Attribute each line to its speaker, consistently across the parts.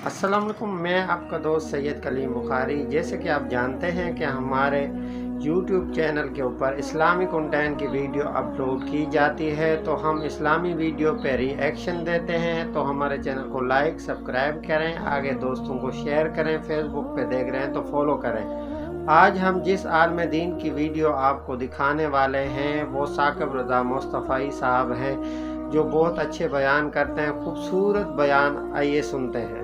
Speaker 1: السلام علیکم، میں آپ کا دوست سید کلیم بخاری۔ جیسے کہ آپ جانتے ہیں کہ ہمارے یوٹیوب چینل کے اوپر اسلامی کنٹینٹ کی ویڈیو اپلوڈ کی جاتی ہے، تو ہم اسلامی ویڈیو پہ ری ایکشن دیتے ہیں۔ تو ہمارے چینل کو لائک سبسکرائب کریں، آگے دوستوں کو شیئر کریں، فیس بک پہ دیکھ رہے ہیں تو فالو کریں۔ آج ہم جس عالم دین کی ویڈیو آپ کو دکھانے والے ہیں وہ ثاقب رضا مصطفی صاحب ہیں، جو بہت اچھے بیان کرتے ہیں، خوبصورت بیان۔ آئیے سنتے ہیں۔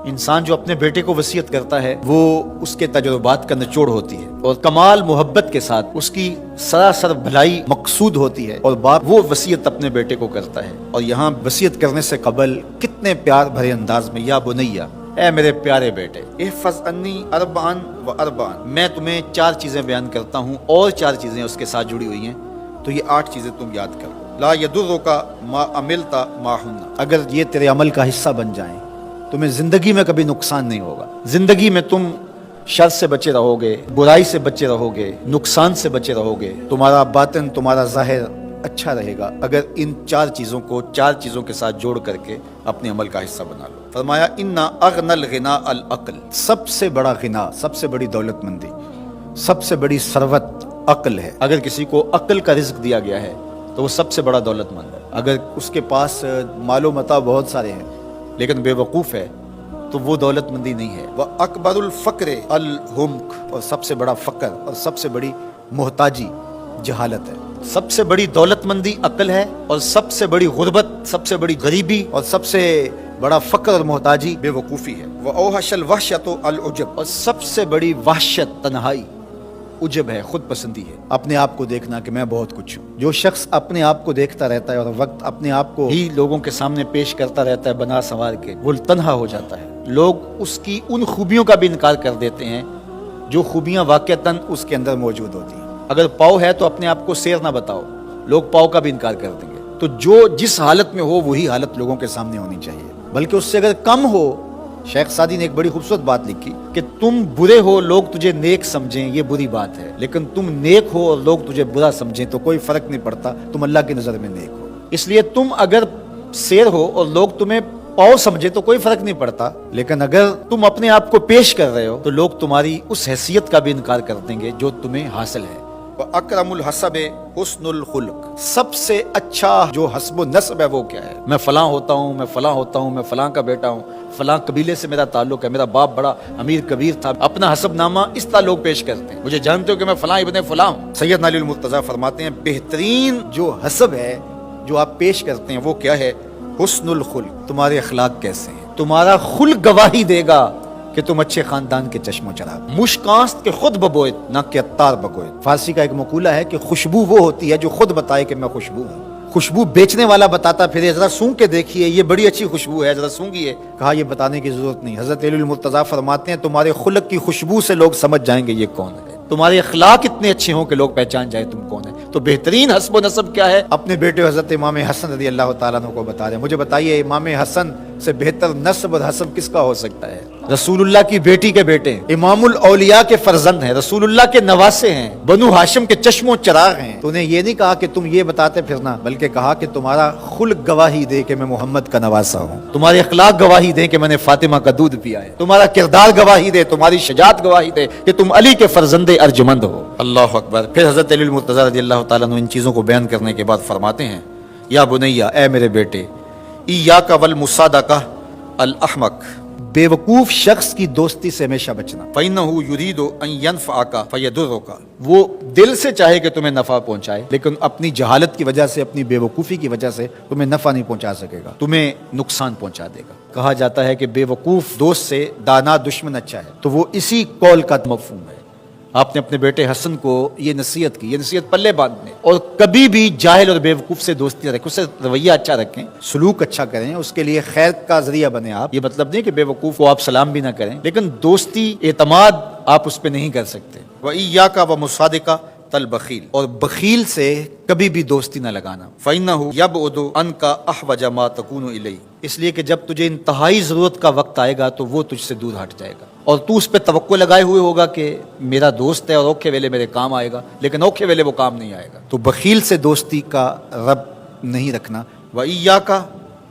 Speaker 2: انسان جو اپنے بیٹے کو وصیت کرتا ہے وہ اس کے تجربات کا نچوڑ ہوتی ہے اور کمال محبت کے ساتھ اس کی سراسر بھلائی مقصود ہوتی ہے، اور باپ وہ وصیت اپنے بیٹے کو کرتا ہے۔ اور یہاں وصیت کرنے سے قبل کتنے پیار بھرے انداز میں، یا بنیا، اے میرے پیارے بیٹے، احفظ انی اربعن و اربعن، میں تمہیں 4 چیزیں بیان کرتا ہوں اور 4 چیزیں اس کے ساتھ جڑی ہوئی ہیں، تو یہ 8 چیزیں تم یاد کرو۔ لا یضرک ما عملت معہن، اگر یہ تیرے عمل کا حصہ بن جائیں تمہیں زندگی میں کبھی نقصان نہیں ہوگا۔ زندگی میں تم شر سے بچے رہو گے، برائی سے بچے رہو گے، نقصان سے بچے رہو گے، تمہارا باطن، تمہارا ظاہر اچھا رہے گا اگر ان 4 چیزوں کو 4 چیزوں کے ساتھ جوڑ کر کے اپنے عمل کا حصہ بنا لو۔ فرمایا انا اغنى الغناء العقل، سب سے بڑا غنا، سب سے بڑی دولت مندی، سب سے بڑی ثروت عقل ہے۔ اگر کسی کو عقل کا رزق دیا گیا ہے تو وہ سب سے بڑا دولت مند ہے۔ اگر اس کے پاس مال و متاع بہت سارے ہیں لیکن بے وقوف ہے تو وہ دولت مندی نہیں ہے۔ وَأَكْبَرُ الْفَقْرِ الْحُمْقُ، اور سب سے بڑا فقر اور سب سے بڑی محتاجی جہالت ہے۔ سب سے بڑی دولت مندی عقل ہے، اور سب سے بڑی غربت، سب سے بڑی غریبی اور سب سے بڑا فقر اور محتاجی بے وقوفی ہے۔ وَأَوْحَشَ الْوَحْشَةُ الْعُجْبُ، اور سب سے بڑی وحشت تنہائی عجب ہے، خود پسندی ہے، اپنے آپ کو دیکھنا کہ میں بہت کچھ ہوں۔ جو شخص اپنے آپ کو دیکھتا رہتا ہے اور وقت اپنے آپ کو ہی لوگوں کے سامنے پیش کرتا رہتا ہے بنا سنوار کے، وہ تنہا ہو جاتا ہے۔ لوگ اس کی ان خوبیوں کا بھی انکار کر دیتے ہیں جو خوبیاں واقعتاً اس کے اندر موجود ہوتی ہیں۔ اگر پاؤ ہے تو اپنے آپ کو سیر نہ بتاؤ، لوگ پاؤ کا بھی انکار کر دیں گے۔ تو جو جس حالت میں ہو وہی حالت لوگوں کے سامنے ہونی چاہیے، بلکہ اس سے اگر کم ہو۔ شیخ سعدی نے ایک بڑی خوبصورت بات لکھی کہ تم برے ہو، لوگ تجھے نیک سمجھیں، یہ بری بات ہے، لیکن تم نیک ہو اور لوگ تجھے برا سمجھیں تو کوئی فرق نہیں پڑتا، تم اللہ کی نظر میں نیک ہو۔ اس لیے تم اگر سیر ہو اور لوگ تمہیں پاؤ سمجھے تو کوئی فرق نہیں پڑتا، لیکن اگر تم اپنے آپ کو پیش کر رہے ہو تو لوگ تمہاری اس حیثیت کا بھی انکار کر دیں گے جو تمہیں حاصل ہے۔ وَأَكْرَمُ الْحَسَبِ حُسْنُ الْخُلُقِ، سب سے اچھا جو حسب و نسب ہے وہ کیا ہے؟ میں فلاں ہوتا ہوں، میں فلاں ہوتا ہوں، میں فلاں کا بیٹا ہوں، فلاں قبیلے سے میرا تعلق ہے، میرا باپ بڑا امیر کبیر تھا۔ اپنا حسب نامہ اس طرح لوگ پیش کرتے ہیں، مجھے جانتے ہو کہ میں فلاں ابن فلاں ہوں۔ سیدنا علی المرتضیٰ فرماتے ہیں بہترین جو حسب ہے جو آپ پیش کرتے ہیں وہ کیا ہے؟ حسن الخلق، تمہارے اخلاق کیسے ہیں، تمہارا خلق گواہی دے گا کہ تم اچھے خاندان کے چشم و چراغ۔ مشکانست کے خود ببوئت نہ کہ عطار بگوئت۔ فارسی کا ایک مقولہ ہے کہ خوشبو وہ ہوتی ہے جو خود بتائے کہ میں خوشبو ہوں۔ خوشبو بیچنے والا بتاتا پھر ذرا سونگ کے دیکھیے یہ بڑی اچھی خوشبو ہے، ذرا سونگیے۔ کہا یہ بتانے کی ضرورت نہیں۔ حضرت علی المرتضیٰ فرماتے ہیں تمہارے خلق کی خوشبو سے لوگ سمجھ جائیں گے یہ کون ہے، تمہارے اخلاق اتنے اچھے ہوں کہ لوگ پہچان جائیں تم کون ہے۔ تو بہترین حسب و نسب کیا ہے؟ اپنے بیٹے حضرت امام حسن رضی اللہ تعالیٰ عنہ کو بتا رہے ہیں۔ مجھے بتائیے امام حسن سے بہتر نسب اور حسب کس کا ہو سکتا ہے؟ رسول اللہ کی بیٹی کے بیٹے، امام الاولیاء کے فرزند ہیں، رسول اللہ کے نواسے ہیں، بنو ہاشم کے چشم و چراغ ہیں۔ تو انہیں یہ نہیں کہا کہ تم یہ بتاتے پھرنا، بلکہ کہا کہ تمہارا خلق گواہی دے کہ میں محمد کا نواسا ہوں، تمہارے اخلاق گواہی دے کہ میں نے فاطمہ کا دودھ پیا ہے، تمہارا کردار گواہی دے، تمہاری شجاعت گواہی دے کہ تم علی کے فرزند ارجمند ہو۔ اللہ اکبر۔ پھر حضرت علی المرتضیٰ رضی اللہ تعالیٰ عنہ ان چیزوں کو بیان کرنے کے بعد فرماتے ہیں یا بنیا، اے میرے بیٹے، ایاک والمصادقہ الاحمق، بے وقوف شخص کی دوستی سے ہمیشہ بچنا۔ فَإِنَّهُ يُرِيدُ أَن يَنْفَعَكَ فَيَضُرُّكَ، وہ دل سے چاہے کہ تمہیں نفع پہنچائے لیکن اپنی جہالت کی وجہ سے، اپنی بے وقوفی کی وجہ سے تمہیں نفع نہیں پہنچا سکے گا، تمہیں نقصان پہنچا دے گا۔ کہا جاتا ہے کہ بے وقوف دوست سے دانا دشمن اچھا ہے، تو وہ اسی قول کا مفہوم ہے۔ آپ نے اپنے بیٹے حسن کو یہ نصیحت کی، یہ نصیحت پلے باندھنے، اور کبھی بھی جاہل اور بے وقوف سے دوستی رکھیں، اس سے رویہ اچھا رکھیں، سلوک اچھا کریں، اس کے لیے خیر کا ذریعہ بنیں آپ۔ یہ مطلب نہیں کہ بے وقوف کو آپ سلام بھی نہ کریں، لیکن دوستی، اعتماد آپ اس پہ نہیں کر سکتے۔ وَإِيَّاكَ وَمُصَادِقَ البخیل، اور بخیل سے کبھی بھی دوستی نہ لگانا۔ فَإِنَّهُ يَبْعُدُ عَنْكَ أَحْوَجَ مَا تَكُونُ إِلَيْهِ، اس لیے کہ جب تجھے انتہائی ضرورت کا وقت آئے گا تو وہ تجھ سے دور ہٹ جائے گا، اور تو اس پہ توقع لگائے ہوئے ہوگا کہ میرا دوست ہے اور اوکھے ویلے میرے کام آئے گا، لیکن اوکھے ویلے وہ کام نہیں آئے گا۔ تو بخیل سے دوستی کا رب نہیں رکھنا۔ وَإِيَّاكَ